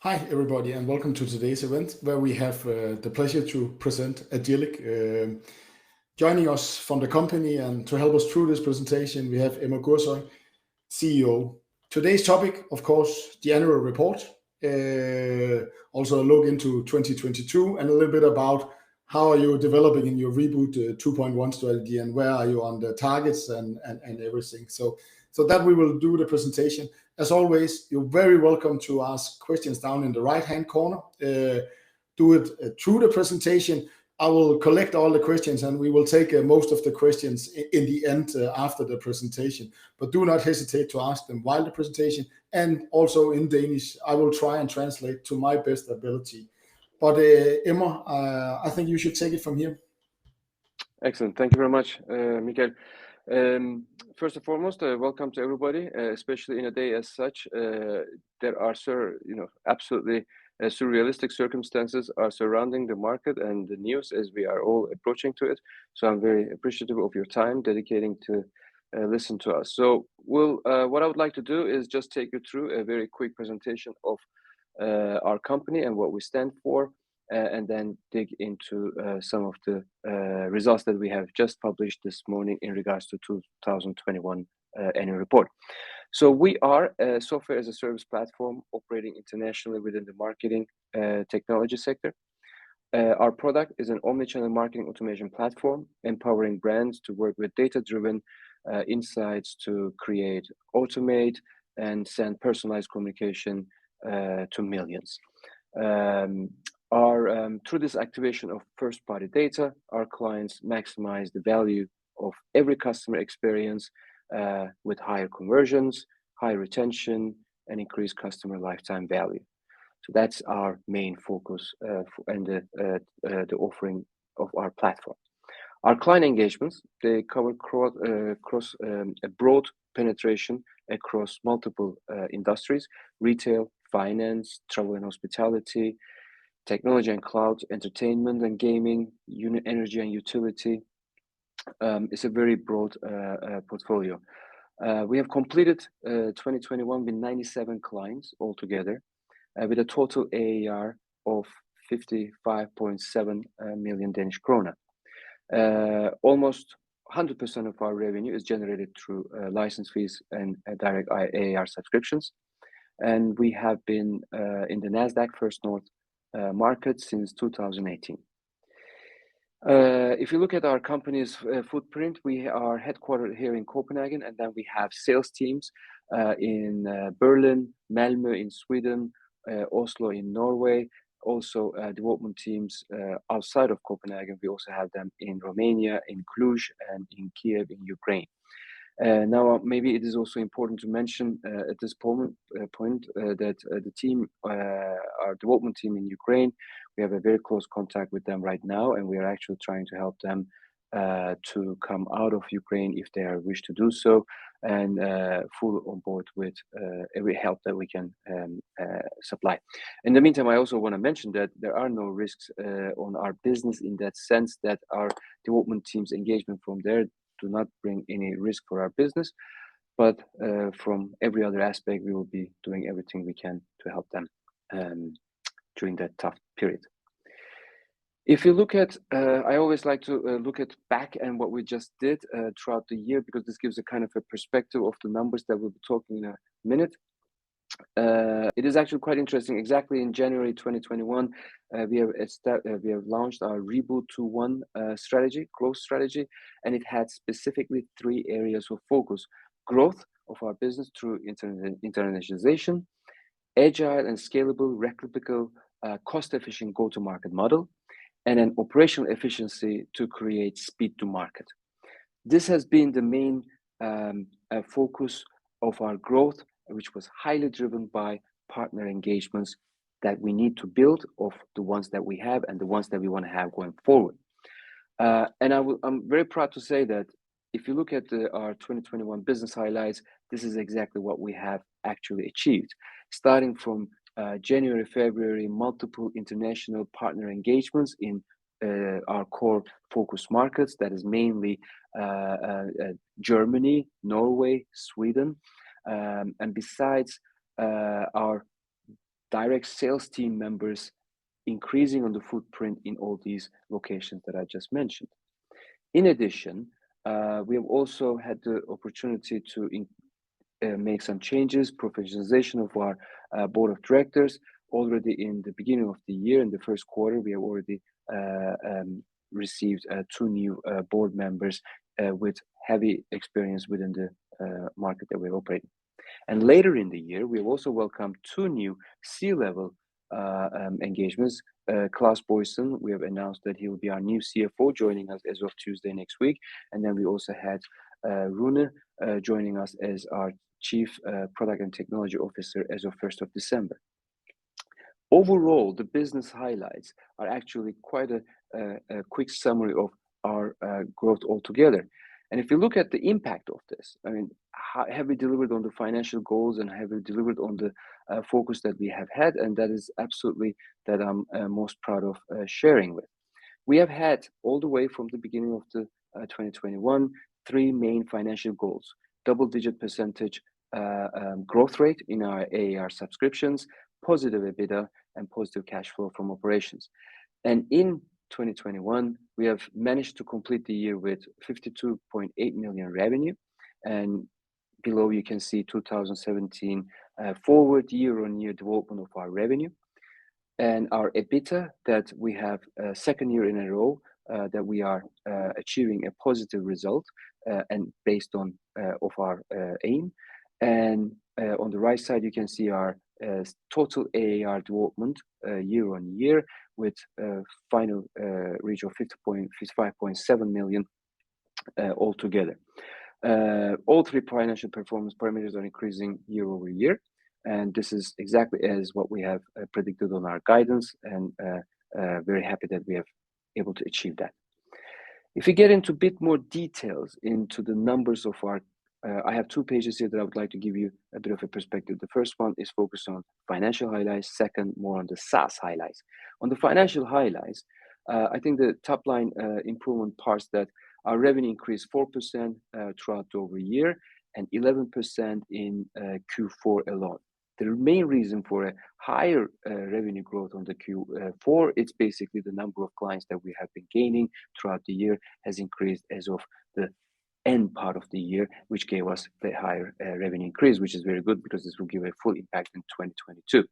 Hi, everybody, and welcome to today's event where we have the pleasure to present Agillic. Joining us from the company and to help us through this presentation, we have Emma Gursoy, CEO. Today's topic, of course, the annual report, also a look into 2022 and a little bit about how are you developing in your Reboot 2.1 strategy and where are you on the targets and everything. So that we will do the presentation. As always, you're very welcome to ask questions down in the right-hand corner. Do it through the presentation. I will collect all the questions and we will take most of the questions in the end after the presentation. But do not hesitate to ask them while the presentation, and also in Danish. I will try and translate to my best ability. But Emma, I think you should take it from here. Excellent. Thank you very much, Mikael. First and foremost, welcome to everybody, especially in a day as such. There are, absolutely surrealistic circumstances are surrounding the market and the news as we are all approaching to it. So I'm very appreciative of your time dedicating to listen to us. So what I would like to do is just take you through a very quick presentation of our company and what we stand for. And then dig into some of the results that we have just published this morning in regards to 2021 annual report. So we are a software as a service platform operating internationally within the marketing technology sector. Our product is an omnichannel marketing automation platform, empowering brands to work with data-driven insights to create, automate, and send personalized communication to millions. Through this activation of first-party data, our clients maximize the value of every customer experience with higher conversions, high retention, and increased customer lifetime value. So that's our main focus and the offering of our platform. Our client engagements, they cover across a broad penetration across multiple industries: retail, finance, travel and hospitality, technology and cloud, entertainment and gaming, energy and utility. It's a very broad portfolio. We have completed 2021 with 97 clients altogether, with a total ARR of 55.7 million Danish krone. Almost 100% of our revenue is generated through license fees and direct ARR subscriptions. And we have been in the NASDAQ First North market since 2018. If you look at our company's footprint, we are headquartered here in Copenhagen, and then we have sales teams in Berlin, Malmö in Sweden, Oslo in Norway, also development teams outside of Copenhagen. We also have them in Romania, in Cluj, and in Kiev in Ukraine. Now, maybe it is also important to mention at this point that the team, our development team in Ukraine, we have a very close contact with them right now, and we are actually trying to help them to come out of Ukraine if they wish to do so, and full on board with every help that we can supply. In the meantime, I also want to mention that there are no risks on our business in that sense that our development team's engagement from there do not bring any risk for our business, but from every other aspect, we will be doing everything we can to help them during that tough period. If you look at, I always like to look at back and what we just did throughout the year, because this gives a kind of a perspective of the numbers that we'll be talking in a minute. It is actually quite interesting. Exactly in January 2021, we have launched our Reboot 2.1 strategy, growth strategy, and it had specifically 3 areas of focus: growth of our business through internationalization, agile and scalable, replicable, cost-efficient go-to-market model, and an operational efficiency to create speed to market. This has been the main focus of our growth, which was highly driven by partner engagements that we need to build of the ones that we have and the ones that we want to have going forward. And I'm very proud to say that if you look at our 2021 business highlights, this is exactly what we have actually achieved. Starting from January, February, multiple international partner engagements in our core focus markets, that is mainly Germany, Norway, Sweden. And besides our direct sales team members increasing on the footprint in all these locations that I just mentioned. In addition, we have also had the opportunity to make some changes, professionalization of our board of directors. Already in the beginning of the year, in the first quarter, we have already received 2 new board members with heavy experience within the market that we're operating. And later in the year, we have also welcomed 2 new C-level engagements. Klaus Boysen, we have announced that he will be our new CFO, joining us as of Tuesday next week. And then we also had Rune joining us as our Chief Product and Technology Officer as of 1st of December. Overall, the business highlights are actually quite a quick summary of our growth altogether. And if you look at the impact of this, I mean, have we delivered on the financial goals and have we delivered on the focus that we have had? And that is absolutely that I'm most proud of sharing with. We have had all the way from the beginning of the 2021, 3 main financial goals: double-digit percentage growth rate in our ARR subscriptions, positive EBITDA, and positive cash flow from operations. And in 2021, we have managed to complete the year with 52.8 million revenue, and below you can see 2017 forward year-on-year development of our revenue, and our EBITDA that we have a second year in a row that we are achieving a positive result and based on of our aim. And on the right side you can see our total ARR development year-on-year with final reach of 55.7 million altogether. All 3 financial performance parameters are increasing year-over-year, and this is exactly as what we have predicted on our guidance, and very happy that we have able to achieve that. If we get into a bit more details into the numbers of our I have 2 pages here that I would like to give you a bit of a perspective. The first one is focused on financial highlights, second more on the SaaS highlights. On the financial highlights, I think the top line improvement parts that our revenue increased 4% throughout the over year and 11% in Q4 alone. The main reason for a higher revenue growth on the Q4, it's basically the number of clients that we have been gaining throughout the year has increased as of the end part of the year, which gave us the higher revenue increase, which is very good because this will give a full impact in 2022.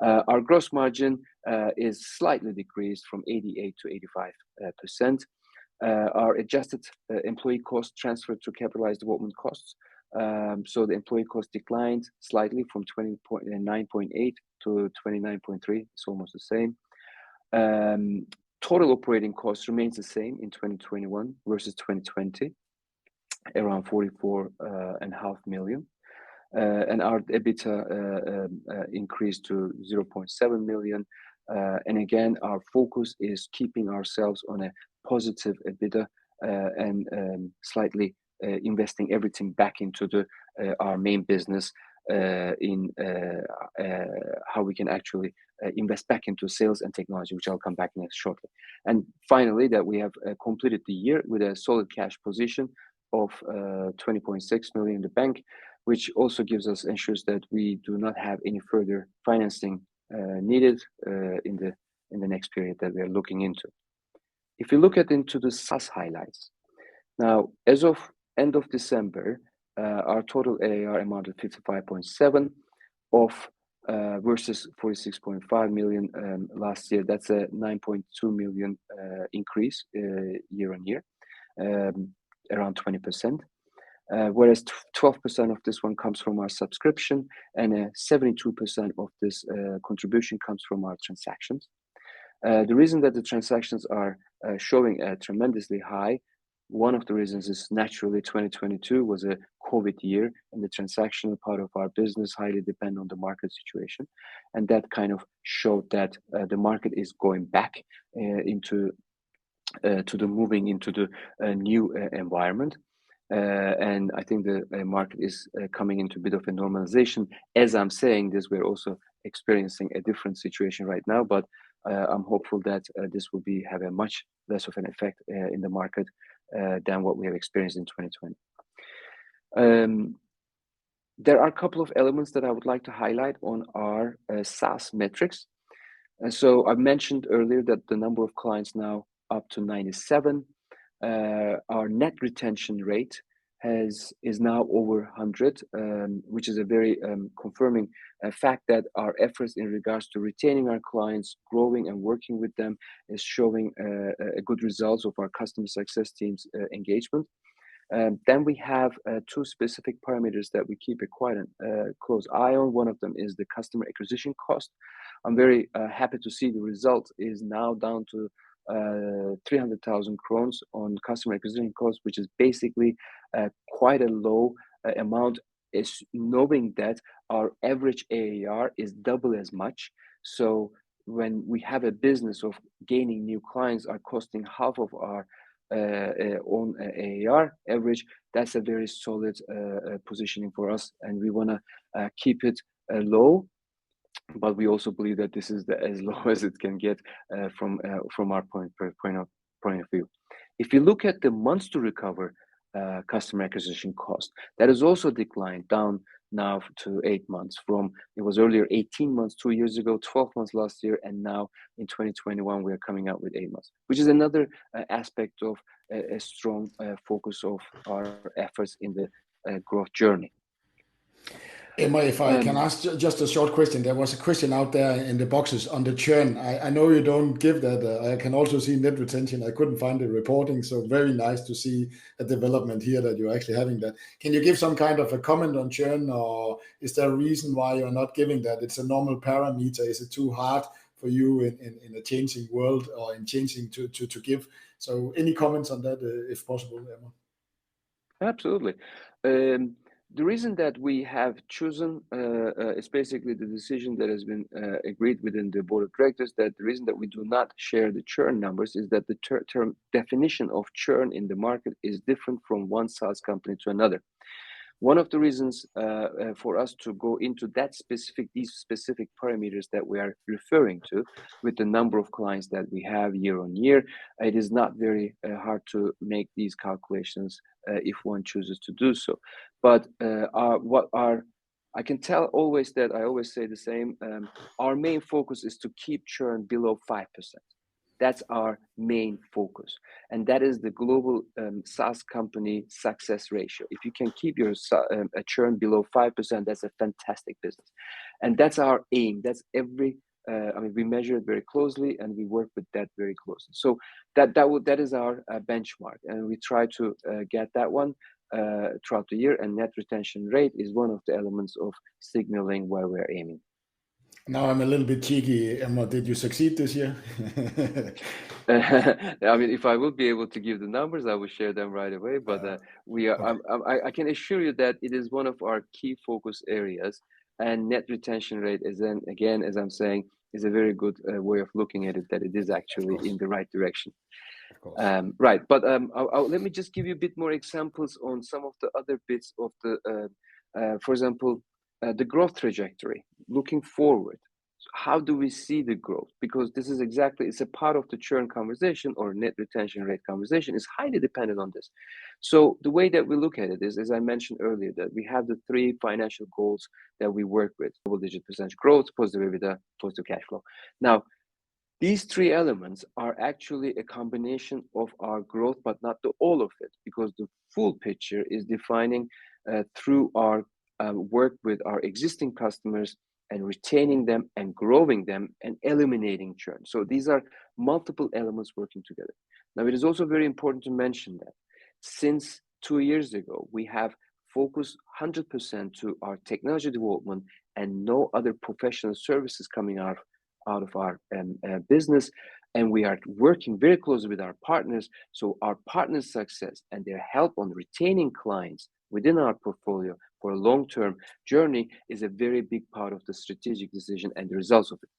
Our gross margin is slightly decreased from 88 to 85%. Our adjusted employee cost transferred to capitalized development costs. So the employee cost declined slightly from 9.8 to 29.3. It's almost the same. Total operating costs remains the same in 2021 versus 2020, around 44.5 million. And our EBITDA increased to 0.7 million. And again, our focus is keeping ourselves on a positive EBITDA and slightly investing everything back into our main business in how we can actually invest back into sales and technology, which I'll come back next shortly. And finally, that we have completed the year with a solid cash position of 20.6 million in the bank, which also ensures that we do not have any further financing needed in the next period that we are looking into. If you look into the SaaS highlights, now as of end of December, our total ARR amounted to 55.7 versus 46.5 million last year. That's a 9.2 million increase year on year, around 20%. Whereas 12% of this one comes from our subscription, and 72% of this contribution comes from our transactions. The reason that the transactions are showing tremendously high, one of the reasons is naturally 2022 was a COVID year, and the transactional part of our business highly depend on the market situation, and that kind of showed that the market is going back into moving into the new environment. And I think the market is coming into a bit of a normalization. As I'm saying this, we're also experiencing a different situation right now, but I'm hopeful that this will have a much less of an effect in the market than what we have experienced in 2020. There are a couple of elements that I would like to highlight on our SaaS metrics. So I mentioned earlier that the number of clients now up to 97. Our net retention rate is now over 100, which is a very confirming fact that our efforts in regards to retaining our clients, growing and working with them is showing a good results of our customer success team's engagement. Then we have two specific parameters that we keep a quite close eye on. One of them is the customer acquisition cost. I'm very happy to see the result is now down to 300,000 crowns on customer acquisition cost, which is basically quite a low amount, is knowing that our average AAR is double as much. So when we have a business of gaining new clients are costing half of our on AAR average, that's a very solid positioning for us, and we want to keep it low. But we also believe that this is as low as it can get from our point of view. If you look at the months to recover customer acquisition cost, that has also declined down now to 8 months. From it was earlier 18 months 2 years ago, 12 months last year, and now in 2021 we are coming out with 8 months, which is another aspect of a strong focus of our efforts in the growth journey. Emma, if I can ask just a short question. There was a question out there in the boxes on the churn. I know you don't give that. I can also see net retention. I couldn't find the reporting, so very nice to see a development here that you're actually having that. Can you give some kind of a comment on churn, or is there a reason why you're not giving that? It's a normal parameter. Is it too hard for you in a changing world or in changing to give? So any comments on that, if possible, Emma? Absolutely. The reason that we have chosen is basically the decision that has been agreed within the board of directors, that the reason that we do not share the churn numbers is that the term definition of churn in the market is different from one SaaS company to another. One of the reasons for us to go into these specific parameters that we are referring to with the number of clients that we have year on year, it is not very hard to make these calculations if one chooses to do so. But I can tell always that I always say the same. Our main focus is to keep churn below 5%. That's our main focus, and that is the global SaaS company success ratio. If you can keep your churn below 5%, that's a fantastic business, and that's our aim. That's we measure it very closely, and we work with that very closely. So that is our benchmark, and we try to get that one throughout the year. And net retention rate is one of the elements of signaling where we're aiming. Now I'm a little bit cheeky, Emma. Did you succeed this year? I mean, if I would be able to give the numbers, I would share them right away. But we are. Okay. I can assure you that it is one of our key focus areas, and net retention rate is then again, as I'm saying, is a very good way of looking at it. That it is actually in the right direction. Of course. Right. But let me just give you a bit more examples on some of the other bits of the, for example. The growth trajectory looking forward. So how do we see the growth? Because this is it's a part of the churn conversation or net retention rate conversation is highly dependent on this. So the way that we look at it is, as I mentioned earlier, that we have the 3 financial goals that we work with: double-digit percentage growth, positive EBITDA, positive cash flow. Now, these 3 elements are actually a combination of our growth, but not all of it, because the full picture is defining through our work with our existing customers and retaining them and growing them and eliminating churn. So these are multiple elements working together. Now, it is also very important to mention that since 2 years ago, we have focused 100% to our technology development and no other professional services coming out of our business. And we are working very closely with our partners. So our partners' success and their help on retaining clients within our portfolio for a long-term journey is a very big part of the strategic decision and the results of it.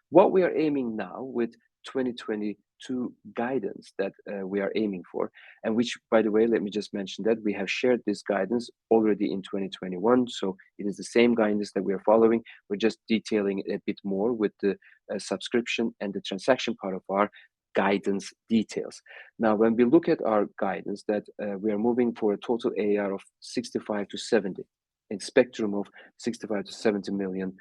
What we are aiming now with 2022 guidance that we are aiming for, and which, by the way, let me just mention that we have shared this guidance already in 2021. So it is the same guidance that we are following. We're just detailing a bit more with the subscription and the transaction part of our guidance details. Now, when we look at our guidance that we are moving for a total ARR of 65 to 70, in spectrum of 65 to 70 million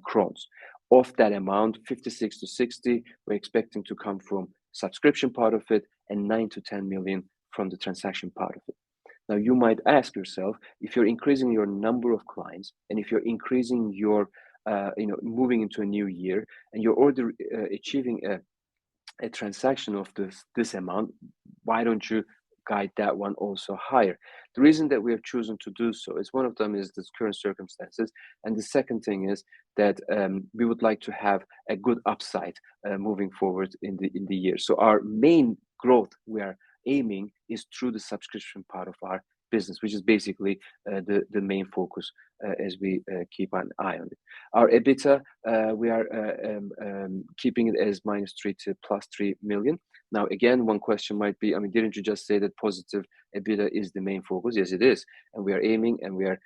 crowns. Of that amount, 56 to 60 we're expecting to come from subscription part of it, and 9 to 10 million from the transaction part of it. Now you might ask yourself, if you're increasing your number of clients, and if you're increasing your moving into a new year, and you're already achieving a transaction of this amount, why don't you guide that one also higher? The reason that we have chosen to do so is, one of them is the current circumstances, and the second thing is that we would like to have a good upside moving forward in the year. So our main growth we are aiming is through the subscription part of our business, which is basically the main focus as we keep an eye on it. Our EBITDA, we are keeping it as -3 to +3 million. Now, again, one question might be, didn't you just say that positive EBITDA is the main focus? Yes, it is. And we are aiming, and we are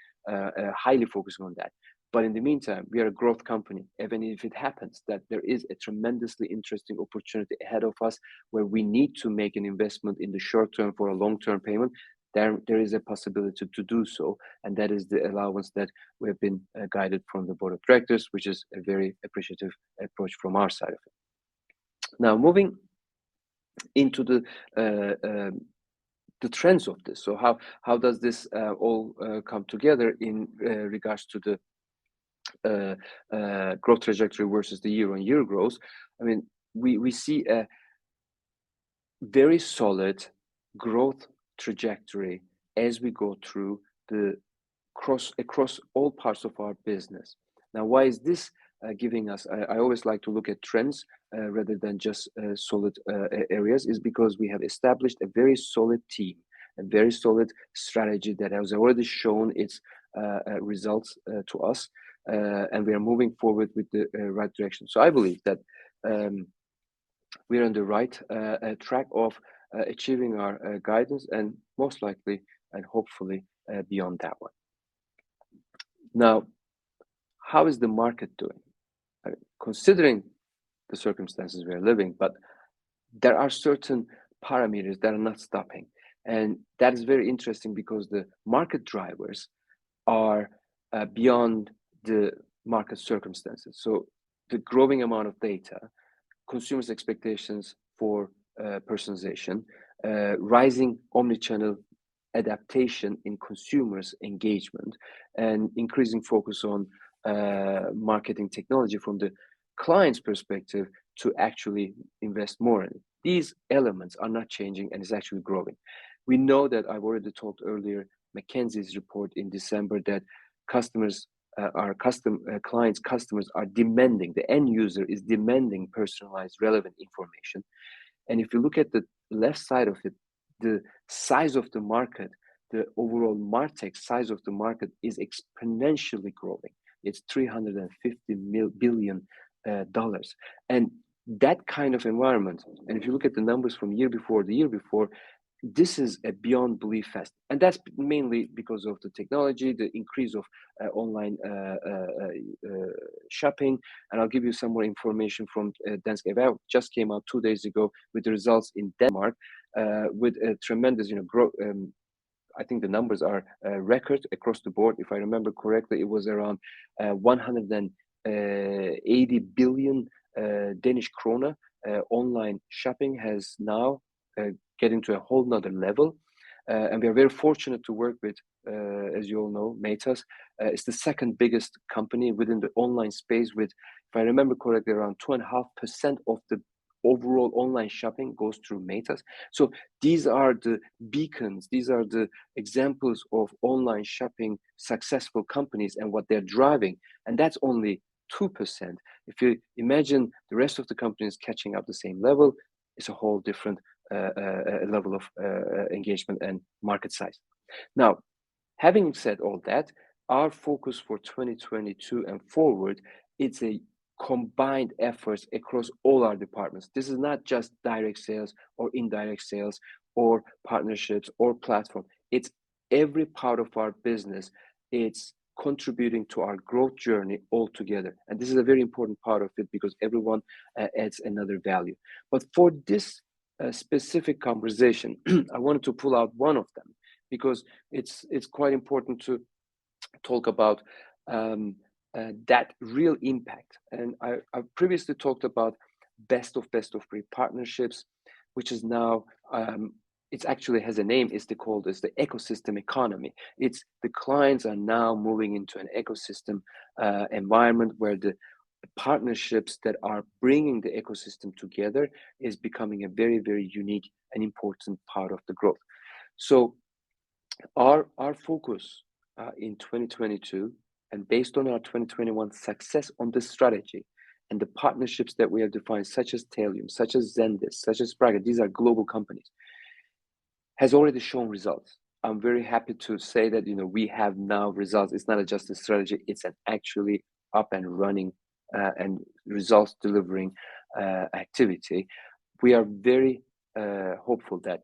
highly focusing on that. But in the meantime, we are a growth company. Even if it happens that there is a tremendously interesting opportunity ahead of us where we need to make an investment in the short term for a long-term payment, there is a possibility to do so. And that is the allowance that we have been guided from the board of directors, which is a very appreciative approach from our side of it. Now, moving into the trends of this. So how does this all come together in regards to the growth trajectory versus the year-on-year growth? We see a very solid growth trajectory as we go through across all parts of our business. Now, why is this giving us? I always like to look at trends rather than just solid areas, is because we have established a very solid team, a very solid strategy that has already shown its results to us, and we are moving forward with the right direction. So I believe that we're on the right track of achieving our guidance, and most likely and hopefully beyond that one. Now, how is the market doing? Considering the circumstances we are living, but there are certain parameters that are not stopping, and that is very interesting because the market drivers are beyond the market circumstances. So the growing amount of data, consumers' expectations for personalization, rising omnichannel adaptation in consumers' engagement, and increasing focus on marketing technology from the client's perspective to actually invest more in it. These elements are not changing, and it's actually growing. We know that I've already talked earlier, McKinsey's report in December, that customers clients' customers are demanding, the end user is demanding personalized, relevant information. And if you look at the left side of it, the size of the market, the overall MarTech size of the market is exponentially growing. It's $350 billion. And that kind of environment, and if you look at the numbers from the year before, this is a beyond belief fast. And that's mainly because of the technology, the increase of online shopping. And I'll give you some more information from Danske Bank. Just came out 2 days ago with the results in Denmark with a tremendous growth. I think the numbers are record across the board. If I remember correctly, it was around 180 billion Danish krone. Online shopping has now getting to a whole nother level. And we are very fortunate to work with, as you all know, Matas. It's the second biggest company within the online space with, if I remember correctly, around 2.5% of the overall online shopping goes through Matas. So these are the beacons, these are the examples of online shopping successful companies and what they're driving. And that's only 2%. If you imagine the rest of the companies catching up the same level, it's a whole different level of engagement and market size. Now, having said all that, our focus for 2022 and forward, it's a combined efforts across all our departments. This is not just direct sales or indirect sales or partnerships or platform. It's every part of our business. It's contributing to our growth journey altogether. And this is a very important part of it because everyone adds another value. But for this specific conversation, I wanted to pull out one of them because it's quite important to talk about that real impact. And I previously talked about best of breed partnerships, which is now it actually has a name. It's called as the ecosystem economy. It's the clients are now moving into an ecosystem environment where the partnerships that are bringing the ecosystem together is becoming a very, very unique and important part of the growth. So our focus in 2022, and based on our 2021 success on this strategy and the partnerships that we have defined, such as Telium, such as Zendesk, such as Spraga, these are global companies, has already shown results. I'm very happy to say that we have now results. It's not just a strategy; it's an actually up and running and results delivering activity. We are very hopeful that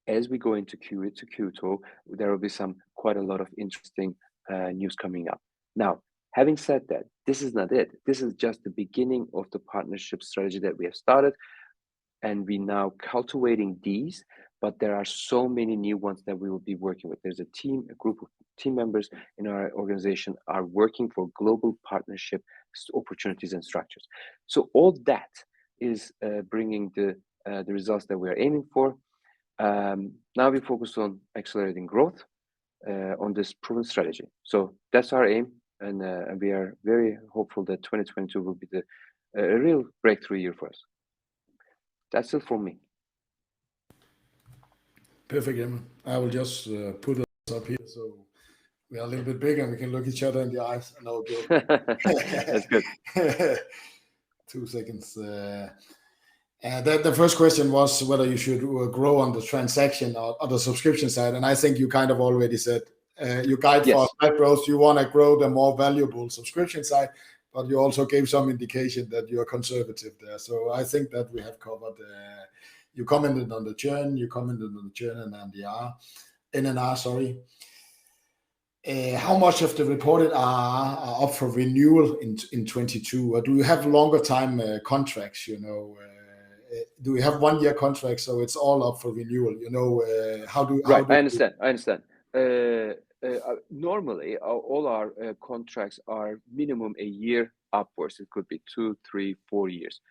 as we go into Q2, there will be quite a lot of interesting news coming up. Now, having said that, this is not it. This is just the beginning of the partnership strategy that we have started, and we now cultivating these. But there are so many new ones that we will be working with. There's a group of team members in our organization are working for global partnership opportunities and structures. So all that is bringing the results that we are aiming for. Now we focus on accelerating growth on this proven strategy. So that's our aim, and we are very hopeful that 2022 will be a real breakthrough year for us. That's it for me. Perfect, Emma. I will just put it up here so we are a little bit bigger and we can look each other in the eyes. No joke. That's good. 2 seconds. The first question was whether you should grow on the transaction or the subscription side, and I think you kind of already said you guide for that growth. You want to grow the more valuable subscription side, but you also gave some indication that you're conservative there. So I think that we have covered. You commented on the churn, and NNR. Sorry. How much of the reported are up for renewal in 2022? Or do you have longer time contracts? Do we have 1-year contracts, so it's all up for renewal? I understand. Normally, all our contracts are minimum a year upwards. It could be 2, 3, 4 years.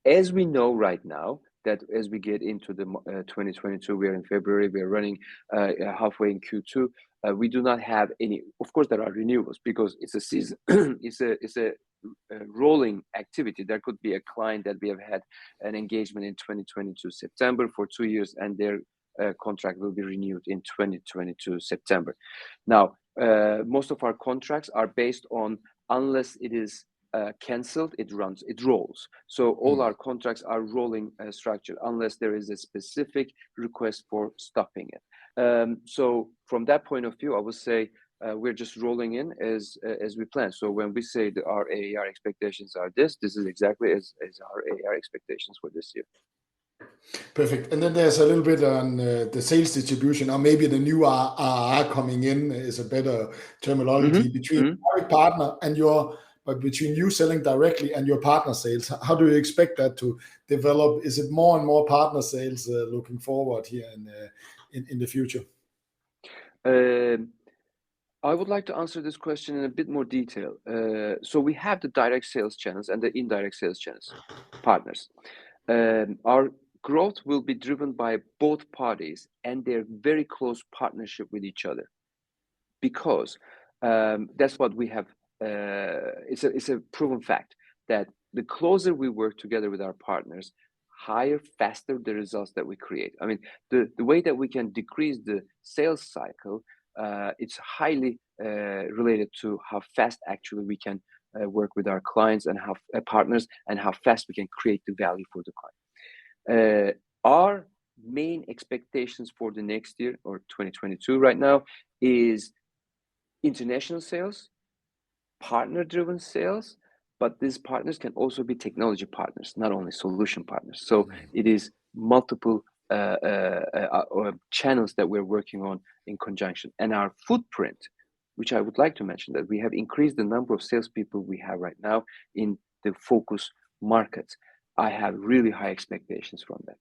As we know right now, that as we get into the 2022, we are in February, we are running halfway in Q2. We do not have any. Of course, there are renewals because it's a season. it's a rolling activity. There could be a client that we have had an engagement in 2022 September for 2 years, and their contract will be renewed in 2022 September. Now, most of our contracts are based on, unless it is cancelled, it rolls. So all our contracts are rolling structure unless there is a specific request for stopping it. So from that point of view, I would say we're just rolling in as we plan. So when we say that our ARR expectations are this is exactly as our ARR expectations for this year. Perfect. And then there's a little bit on the sales distribution, or maybe the new ARR coming in is a better terminology between direct partner and but between you selling directly and your partner sales. How do you expect that to develop? Is it more and more partner sales looking forward here in the future? I would like to answer this question in a bit more detail. So we have the direct sales channels and the indirect sales channels, partners. Our growth will be driven by both parties and their very close partnership with each other, because that's what we have. It's a proven fact that the closer we work together with our partners, faster the results that we create. I mean, the way that we can decrease the sales cycle, it's highly related to how fast actually we can work with our clients and how partners, and how fast we can create the value for the client. Our main expectations for the next year, or 2022 right now, is international sales, partner-driven sales, but these partners can also be technology partners, not only solution partners. So it is multiple channels that we're working on in conjunction. And our footprint, which I would like to mention, that we have increased the number of salespeople we have right now in the focus markets. I have really high expectations from that.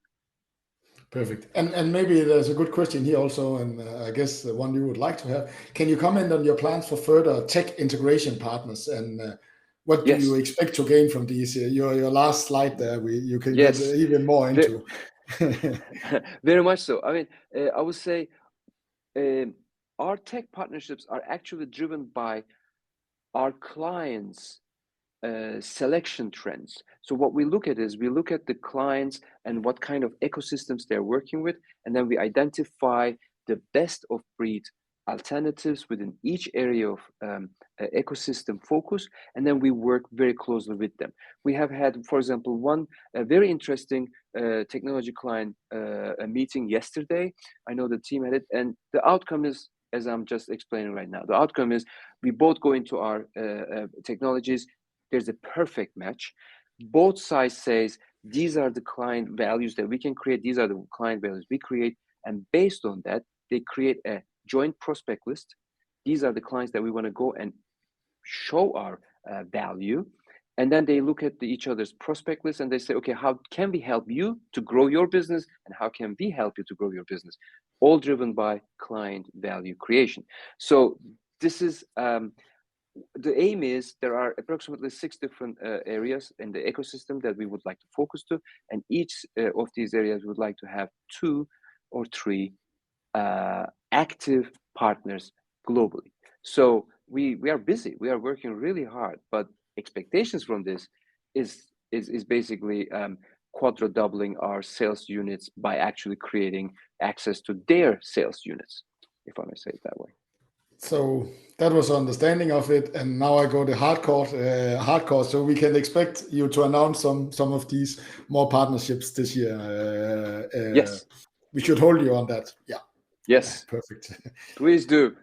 Perfect. And maybe there's a good question here also, and I guess the one you would like to have. Can you comment on your plans for further tech integration partners, and what do you Yes, expect to gain from these? Your last slide there, you can get yes, even more into. very much so. I mean, I would say our tech partnerships are actually driven by our clients' selection trends. So what we look at is we look at the clients and what kind of ecosystems they're working with, and then we identify the best of breed alternatives within each area of ecosystem focus, and then we work very closely with them. We have had, for example, one very interesting technology client a meeting yesterday. I know the team had it, and the outcome is, as I'm just explaining right now, the outcome is we both go into our technologies. There's a perfect match. Both sides says these are the client values that we can create. These are the client values we create, and based on that, they create a joint prospect list. These are the clients that we want to go and show our value, and then they look at each other's prospect list and they say, okay, how can we help you to grow your business, and how can we help you to grow your business? All driven by client value creation. So this is the aim is there are approximately 6 different areas in the ecosystem that we would like to focus to, and each of these areas would like to have 2 or 3 active partners globally. So we are busy, we are working really hard, but expectations from this is basically quadrupling our sales units by actually creating access to their sales units, if I may say it that way. So that was understanding of it, and now I go to hardcore. So we can expect you to announce some of these more partnerships this year. Yes. We should hold you on that. Yeah. Yes. Perfect. Please do.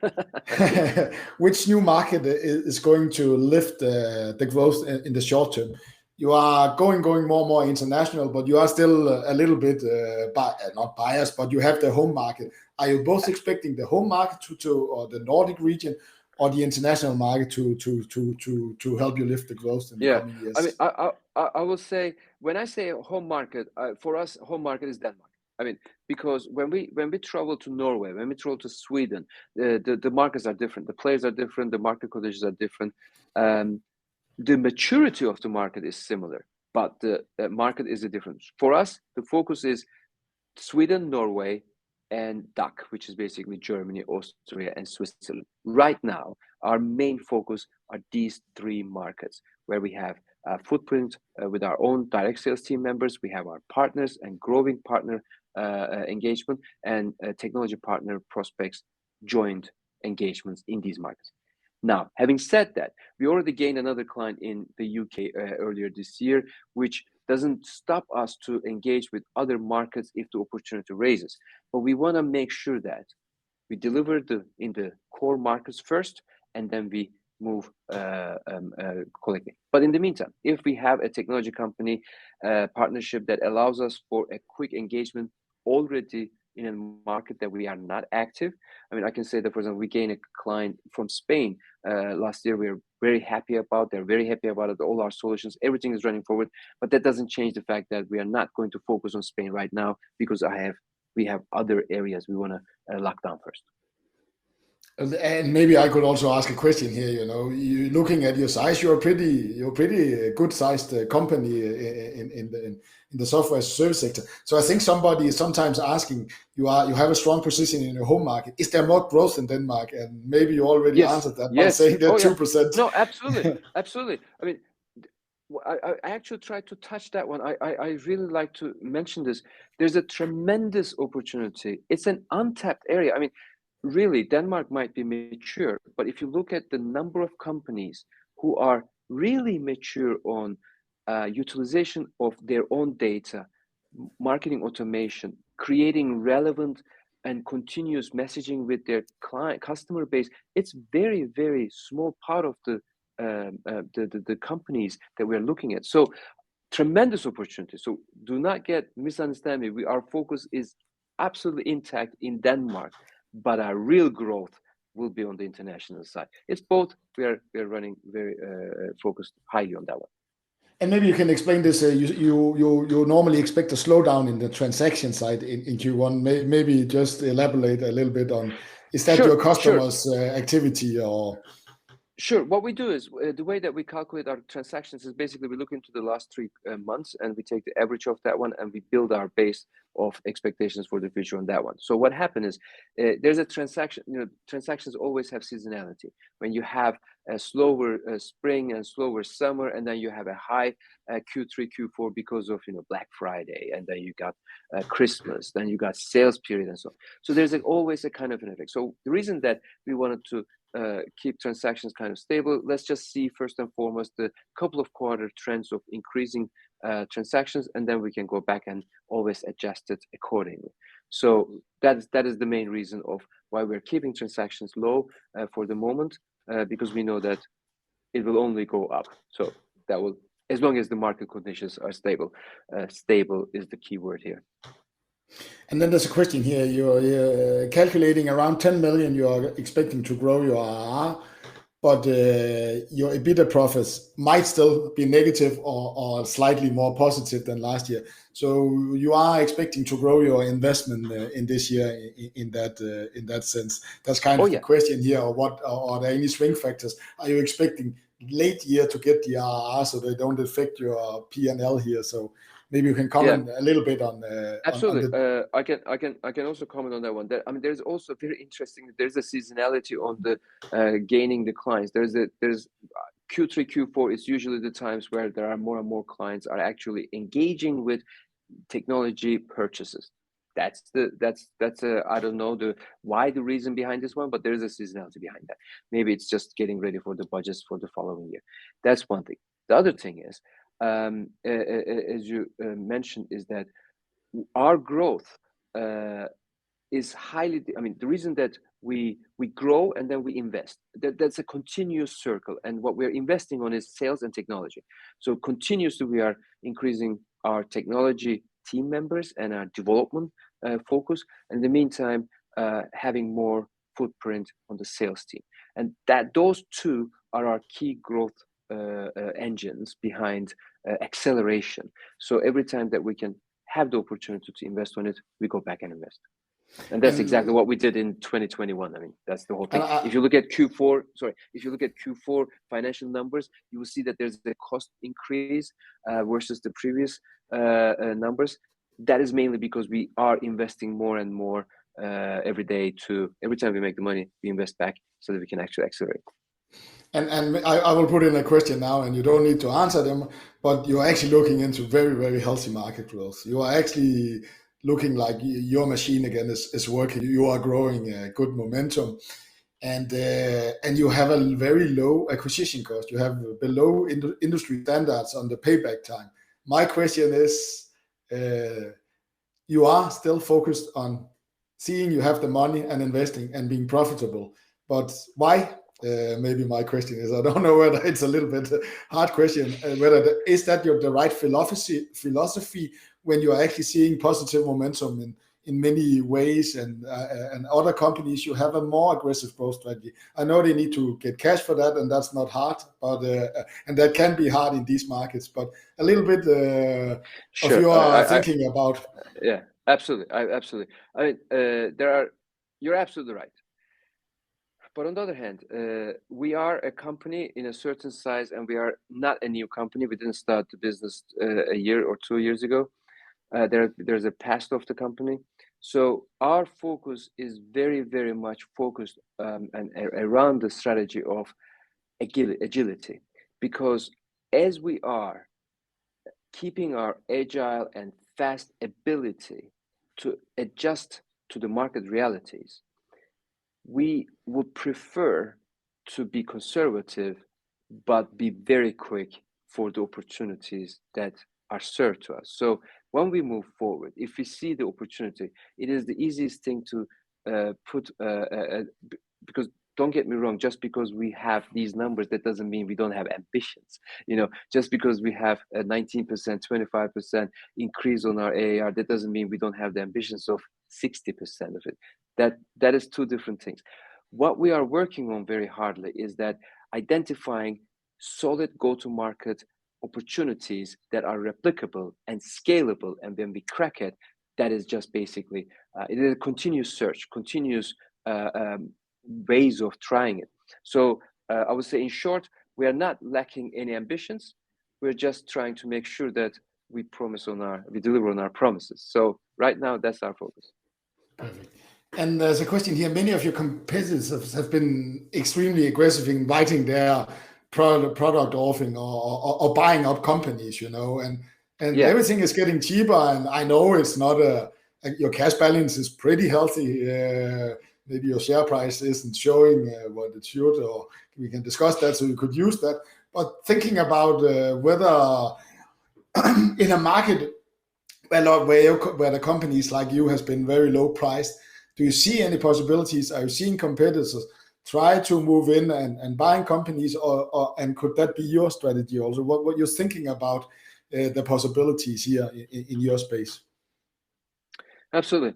Which new market is going to lift the growth in the short term? You are going more and more international, but you are still a little bit not biased, but you have the home market. Are you both expecting the home market or the Nordic region or the international market to help you lift the growth in the coming years? I mean, I will say, when I say home market, for us, home market is Denmark. I mean, because when we travel to Norway, when we travel to Sweden, the markets are different, the players are different, the market conditions are different. The maturity of the market is similar, but the market is a difference. For us, the focus is Sweden, Norway, and DACH, which is basically Germany, Austria, and Switzerland. Right now, our main focus are these 3 markets, where we have a footprint with our own direct sales team members. We have our partners and growing partner engagement, and technology partner prospects joint engagements in these markets. Now, having said that, we already gained another client in the UK earlier this year, which doesn't stop us to engage with other markets if the opportunity raises. But we want to make sure that we deliver in the core markets first, and then we move collectively. But in the meantime, if we have a technology company partnership that allows us for a quick engagement already in a market that we are not active, I mean, I can say that, for example, we gained a client from Spain last year. We're very happy about. They're very happy about it. All our solutions, everything is running forward. But that doesn't change the fact that we are not going to focus on Spain right now, because we have other areas we want to lock down first. And maybe I could also ask a question here. You know, you looking at your size, you're pretty good sized company in the software service sector. So I think somebody is sometimes asking, you have a strong position in your home market. Is there more growth in Denmark? And maybe you already answered that by saying that 2%. No, absolutely, absolutely. I mean, I actually tried to touch that one. I really like to mention this. There's a tremendous opportunity. It's an untapped area. I mean, really, Denmark might be mature, but if you look at the number of companies who are really mature on utilization of their own data, marketing automation, creating relevant and continuous messaging with their customer base, it's very, very small part of the companies that we're looking at. So tremendous opportunity. So do not misunderstand me. Our focus is absolutely intact in Denmark, but our real growth will be on the international side. It's both. We are running very focused highly on that one. And maybe you can explain this. You normally expect a slowdown in the transaction side in Q1. Maybe just elaborate a little bit on, is that your Sure. customers' activity or? Sure. What we do is the way that we calculate our transactions is basically we look into the last 3 months and we take the average of that one and we build our base of expectations for the future on that one. So what happened is there's a transaction, transactions always have seasonality. When you have a slower spring and slower summer, and then you have a high Q3, Q4 because of, Black Friday, and then you got Christmas, then you got sales period and so on. So there's always a kind of an effect. So the reason that we wanted to keep transactions kind of stable, let's just see first and foremost the couple of quarter trends of increasing transactions, and then we can go back and always adjust it accordingly. So that is the main reason of why we're keeping transactions low for the moment, because we know that it will only go up. So that will, as long as the market conditions are stable. Stable is the key word here. And then there's a question here. You're calculating around 10 million. You are expecting to grow your ARR, but your EBITDA profits might still be negative or slightly more positive than last year. So you are expecting to grow your investment in this year in that sense. That's kind of the question here. Or what? Or are there any swing factors? Are you expecting late year to get the ARR so they don't affect your P&L here? So maybe you can comment a little bit on. Absolutely. I can also comment on that one. There's also very interesting. There's a seasonality on the gaining the clients. There's Q3, Q4 is usually the times where there are more and more clients are actually engaging with technology purchases. That's I don't know the reason behind this one, but there is a seasonality behind that. Maybe it's just getting ready for the budgets for the following year. That's one thing. The other thing is, as you mentioned, is that our growth is highly. The reason that we grow and then we invest, that's a continuous circle, and what we're investing on is sales and technology. So continuously we are increasing our technology team members and our development focus, and in the meantime having more footprint on the sales team, and that those two are our key growth engines behind acceleration. So every time that we can have the opportunity to invest on it, we go back and invest. And that's exactly what we did in 2021. That's the whole thing. If you look at Q4 financial numbers, you will see that there's a cost increase versus the previous numbers. That is mainly because we are investing more and more every time we make the money, we invest back so that we can actually accelerate. And I will put in a question now, and you don't need to answer them, but you're actually looking into very, very healthy market growth. You are actually looking like your machine again is working. You are growing good momentum, and you have a very low acquisition cost. You have below industry standards on the payback time. My question is, you are still focused on seeing you have the money and investing and being profitable, but why? Maybe my question is, I don't know whether it's a little bit hard question, is that the right philosophy when you are actually seeing positive momentum in many ways, and other companies, you have a more aggressive growth strategy. I know they need to get cash for that, and that's not hard, but and that can be hard in these markets, but a little bit of your thinking about. Yeah, absolutely. You're absolutely right. But on the other hand, we are a company in a certain size, and we are not a new company. We didn't start the business a year or 2 years ago. There's a past of the company. So our focus is very, very much focused and around the strategy of agility, because as we are keeping our agile and fast ability to adjust to the market realities, we would prefer to be conservative, but be very quick for the opportunities that are served to us. So when we move forward, if we see the opportunity, it is the easiest thing to put, because don't get me wrong, just because we have these numbers, that doesn't mean we don't have ambitions. Just because we have a 19%, 25% increase on our ARR, that doesn't mean we don't have the ambitions of 60% of it. That is two different things. What we are working on very hardly is that identifying solid go-to-market opportunities that are replicable and scalable, and when we crack it, that is just basically it is a continuous search, continuous ways of trying it. So I would say, in short, we are not lacking any ambitions. We're just trying to make sure that we deliver on our promises. So right now, that's our focus. Perfect. And there's a question here. Many of your competitors have been extremely aggressive in inviting their product offering or buying up companies, and Yeah. everything is getting cheaper. And I know it's not your cash balance is pretty healthy. Maybe your share price isn't showing what it should, or we can discuss that, so you could use that. But thinking about whether in a market where the companies like you has been very low priced, do you see any possibilities? Are you seeing competitors try to move in and buying companies, and could that be your strategy also? What you're thinking about the possibilities here in your space? Absolutely.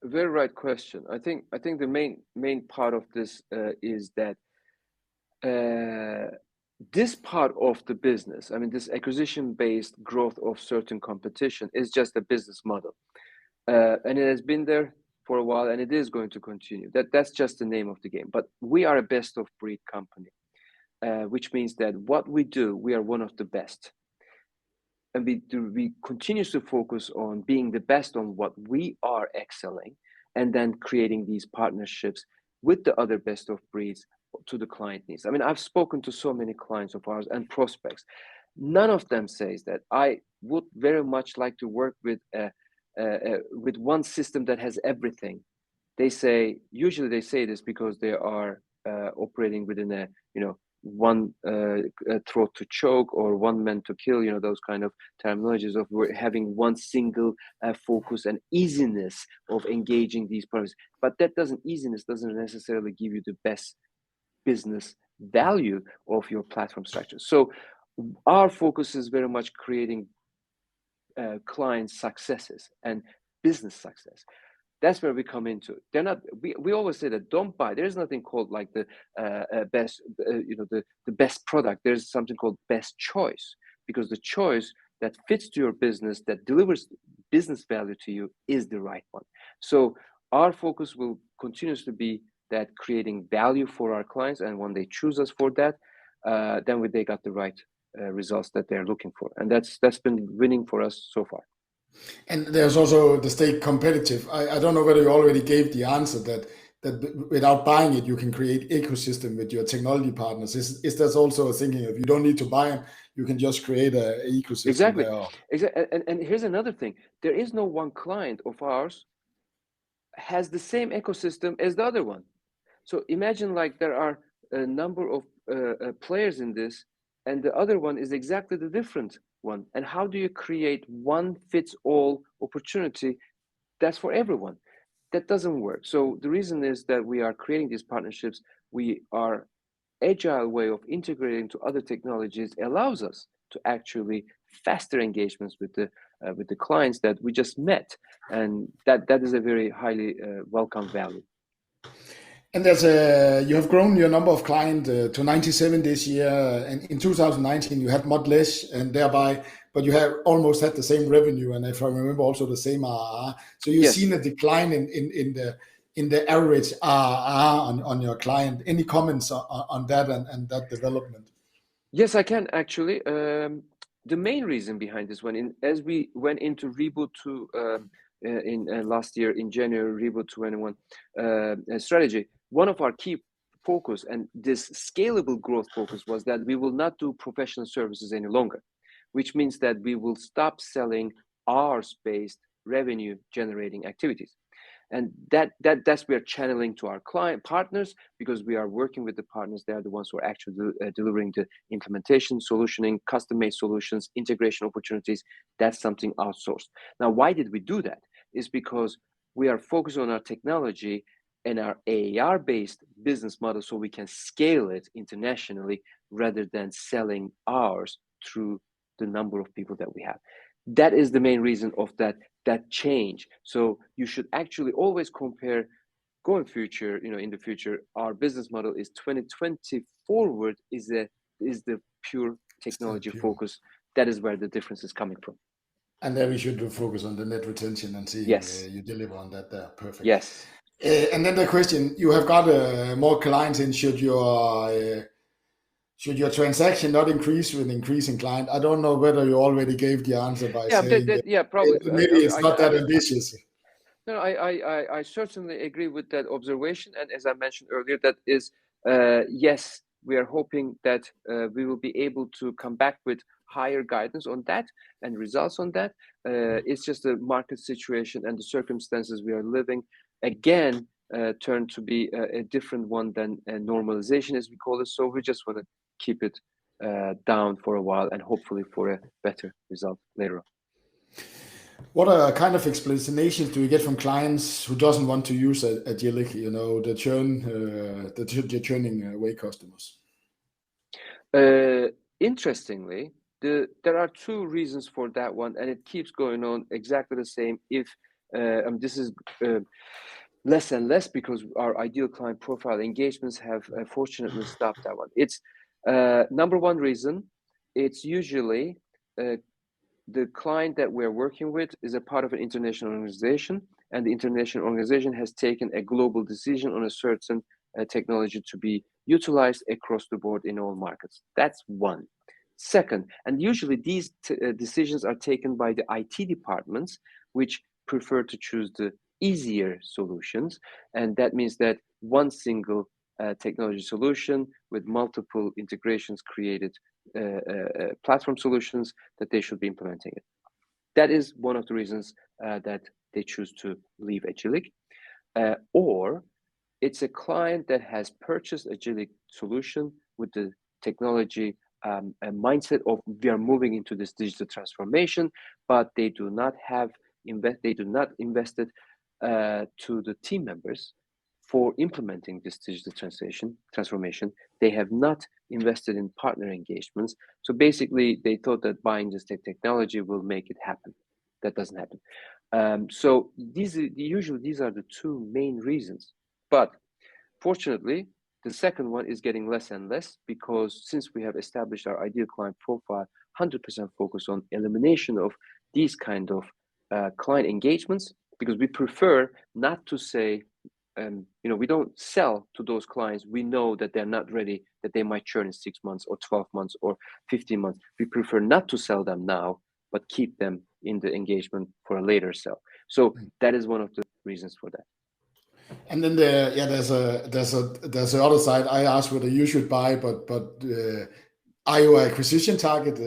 Very right question. I think the main part of this is that this part of the business, I mean, this acquisition-based growth of certain competition is just a business model, and it has been there for a while, and it is going to continue. That's just the name of the game. But we are a best of breed company, which means that what we do, we are one of the best. And we continue to focus on being the best on what we are excelling, and then creating these partnerships with the other best of breeds to the client needs. I mean, I've spoken to so many clients of ours and prospects. None of them says that I would very much like to work with one system that has everything. Usually they say this because they are operating within a one throat to choke or one man to kill, those kind of terminologies of having one single focus and easiness of engaging these products. But easiness doesn't necessarily give you the best business value of your platform structure. So our focus is very much creating client successes and business success. That's where we come into. They're not. We always say that don't buy. There's nothing called like the best, the best product. There's something called best choice, because the choice that fits to your business, that delivers business value to you, is the right one. So our focus will continuously be that creating value for our clients, and when they choose us for that, then they got the right results that they're looking for, and that's been winning for us so far. And there's also the stay competitive. I don't know whether you already gave the answer that without buying it, you can create ecosystem with your technology partners. Is that also a thinking of you don't need to buy them, you can just create an ecosystem? Exactly. There. And here's another thing. There is no one client of ours has the same ecosystem as the other one. So imagine like there are a number of players in this, and the other one is exactly the different one. And how do you create one fits all opportunity that's for everyone? That doesn't work. So the reason is that we are creating these partnerships. We are agile way of integrating to other technologies allows us to actually faster engagements with the clients that we just met, and that is a very highly welcome value. And you have grown your number of clients to 97 this year, and in 2019 you had much less, and but you have almost had the same revenue, and if I remember, also the same ARR. So you've seen a decline in the average ARR on your client. Any comments on that and that development? Yes, I can actually. The main reason behind this one, as we went into Reboot 2 in last year in January, Reboot 21 strategy, one of our key focus and this scalable growth focus was that we will not do professional services any longer, which means that we will stop selling hours-based revenue generating activities. And that's we are channeling to our client partners, because we are working with the partners. They are the ones who are actually delivering the implementation, solutioning, custom-made solutions, integration opportunities. That's something outsourced. Now, why did we do that? Is because we are focused on our technology and our ARR-based business model, so we can scale it internationally rather than selling hours through the number of people that we have. That is the main reason of that change. So you should actually always compare in the future, our business model is 2020 forward is the pure technology focus. That is where the difference is coming from. And then we should focus on the net retention and see you deliver on that there. Perfect. Yes. And then the question, you have got more clients in, should your transaction not increase with increasing client? I don't know whether you already gave the answer by saying probably. Maybe it's not that ambitious. No, I certainly agree with that observation. And as I mentioned earlier, that is, yes, we are hoping that we will be able to come back with higher guidance on that and results on that. It's just the market situation and the circumstances we are living again turn to be a different one than a normalization, as we call it. So we just want to keep it down for a while and hopefully for a better result later on. What kind of explanations do you get from clients who doesn't want to use Agillic, the churning away customers? Interestingly, there are two reasons for that one, and it keeps going on exactly the same. If this is less and less because our ideal client profile engagements have fortunately stopped that one. It's number one reason. It's usually the client that we're working with is a part of an international organization, and the international organization has taken a global decision on a certain technology to be utilized across the board in all markets. That's one. Second, and usually these decisions are taken by the IT departments, which prefer to choose the easier solutions. And that means that one single technology solution with multiple integrations created platform solutions that they should be implementing it. That is one of the reasons that they choose to leave Agillic. Or it's a client that has purchased Agillic solution with the technology a mindset of we are moving into this digital transformation, but they do not invested to the team members for implementing this digital transformation. They have not invested in partner engagements. So basically, they thought that buying this technology will make it happen. That doesn't happen. So usually these are the two main reasons. But fortunately, the second one is getting less and less because since we have established our ideal client profile, 100% focus on elimination of these kind of client engagements, because we prefer not to say, we don't sell to those clients. We know that they're not ready, that they might churn in 6 months or 12 months or 15 months. We prefer not to sell them now, but keep them in the engagement for a later sell. So that is one of the reasons for that. And then there's the other side. I asked whether you should buy, but are you an acquisition target?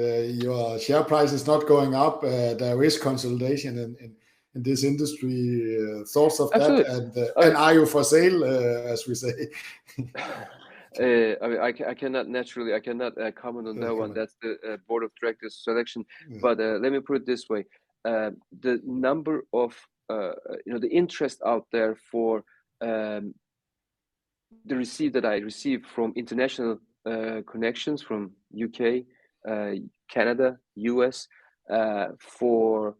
Your share price is not going up. There is consolidation in this industry. Thoughts of Absolutely. that? And are you for sale, as we say? I cannot comment on that one. That's the board of directors selection. But let me put it this way: the number of the interest out there for the receipt that I received from international connections from UK, Canada, US, for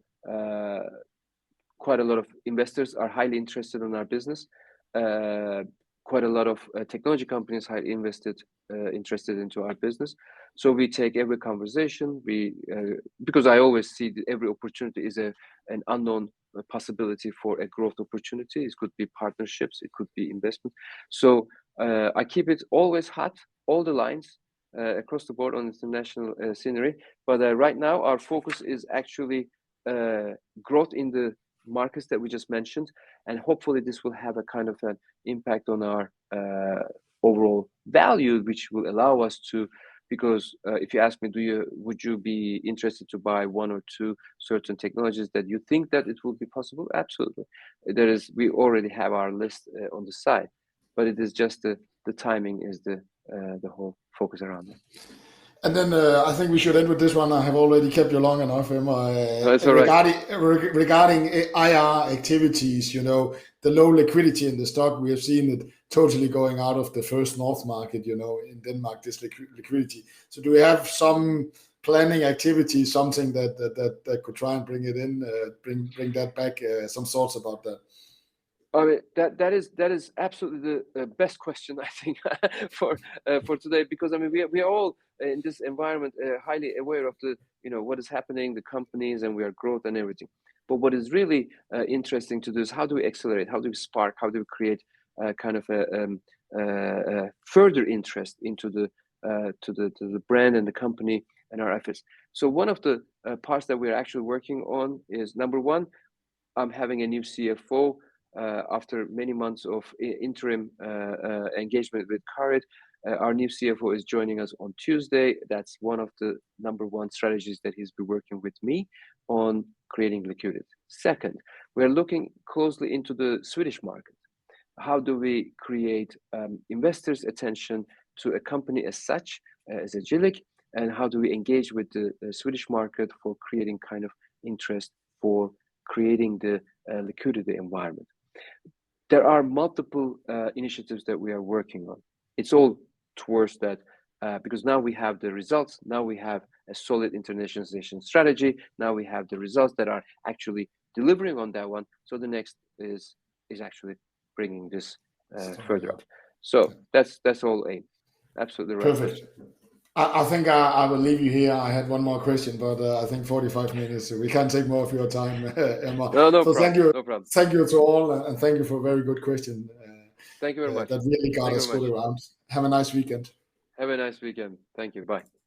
quite a lot of investors are highly interested in our business. Quite a lot of technology companies highly interested into our business. So we take every conversation. Because I always see that every opportunity is an unknown possibility for a growth opportunity. It could be partnerships, it could be investment. So I keep it always hot, all the lines across the board on international scenery. But right now our focus is actually growth in the markets that we just mentioned, and hopefully this will have a kind of an impact on our overall value, which will allow us to. Because if you ask me, would you be interested to buy one or two certain technologies that you think that it will be possible? Absolutely. We already have our list on the side, but it is just the timing is the whole focus around it. And then I think we should end with this one. I have already kept you long enough, Emma. That's all right. Regarding IR activities, the low liquidity in the stock, we have seen it totally going out of the First North market, in Denmark, this liquidity. So do we have some planning activity, something that could try and bring it in, bring that back? Some thoughts about that? I mean, that is absolutely the best question, I think, for today, because I mean we are all in this environment highly aware of the what is happening, the companies, and we are growth and everything. But what is really interesting to do is how do we accelerate, how do we spark, how do we create kind of a further interest into the to the brand and the company and our efforts. So one of the parts that we're actually working on is, number one, I'm having a new CFO after many months of interim engagement with Karit. Our new CFO is joining us on Tuesday. That's one of the number one strategies that he's been working with me on creating liquidity. Second, we're looking closely into the Swedish market. How do we create investors' attention to a company as such, as Agillic, and how do we engage with the Swedish market for creating kind of interest for creating the liquidity environment? There are multiple initiatives that we are working on. It's all towards that because now we have the results. Now we have a solid internationalization strategy. Now we have the results that are actually delivering on that one. So the next is actually bringing this further up. So that's all aim. Absolutely right. Perfect. I think I will leave you here. I had one more question, but I think 45 minutes. So we can't take more of your time, Emma. No so problem. No problem. Thank you to all, and thank you for a very good question. Thank you very much. That really got us good around. Have a nice weekend. Have a nice weekend. Thank you. Bye.